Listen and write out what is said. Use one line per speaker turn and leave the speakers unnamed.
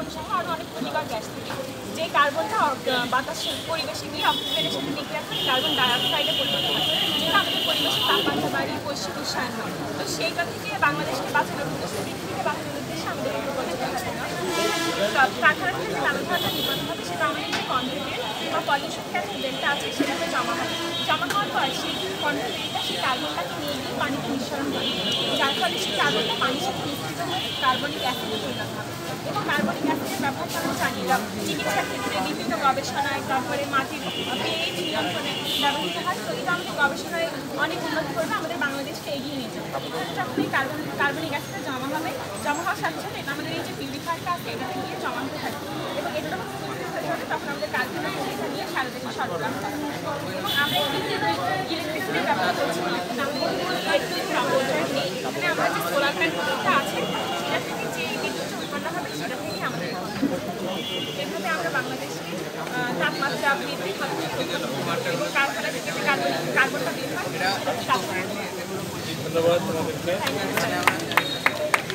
আরও অনেক ক্ষতিকর গ্যাস থেকে যে কার্বনটা বাতাসে পরিবেশে গিয়ে অক্সিজেনের সাথে বিক্রিয়া করে কার্বন ডাইঅক্সাইডে পরিণত হয়, যেটা আমাদের পরিবেশের তাপমাত্রা বাড়িয়ে বৈশ্বিক উষ্ণায়ন হয়। তো সেইটা থেকে বাংলাদেশকে বাঁচানোর উদ্দেশ্যে, পৃথিবীকে বাঁচানোর উদ্দেশ্যে আমাদের একটা পদক্ষেপ আছে। কারখানা থেকে যে কালোধোঁয়াটা নির্গত হবে সেটা আমাদের যে কনভেন্টের বা পলিউশন গ্যাসের বেলটা আছে সেটাতে জমা হয়। জমা হওয়ার পর সেই কনভেন্টটা সেই কার্বনটাকে নিয়ে গিয়ে পানিতে নিঃসরণ করে, যার ফলে সেই কার্বনটা পানির সাথে মিশ্রিত হয়ে কার্বনিক অ্যাসিডে পরিণত হবে। এবং কার্বনিক অ্যাসিডের ব্যবহারটা আমরা জানি চিকিৎসা ক্ষেত্রে বিভিন্ন গবেষণায়, তারপরে মাটির পিএইচ নিয়ন্ত্রণে ব্যবহৃত হয়। তো এটা আমাদের গবেষণায় অনেক উন্নতি করবে, আমাদের বাংলাদেশকে এগিয়ে নিয়ে যাবে। যখন এই কার্বনিক অ্যাসিডটা জমা হবে, জমা হওয়ার সাথে সাথে এটা আমাদের এই যে পিউরিফায়ারটা আছে এটাতে গিয়ে জমা হতে থাকবে এবং এটা যখন হয়ে যাবে তখন আমাদের কারখানায় এটা নিয়ে সারা দেশে সরবরাহ করা হবে। এবং আমরা ইলেকট্রিসিটি ব্যবহার করছি, এখানে আমরা যে সোলার প্যানেলটা আছে সেটা থেকে যে বিদ্যুৎ উৎপন্ন হবে সেটা থেকেই আমাদের এভাবে আমরা বাংলাদেশকে তাপমাত্রা বৃদ্ধি এবং কারখানা থেকে যে কার্বনটা বের হয়
ধন্যবাদ।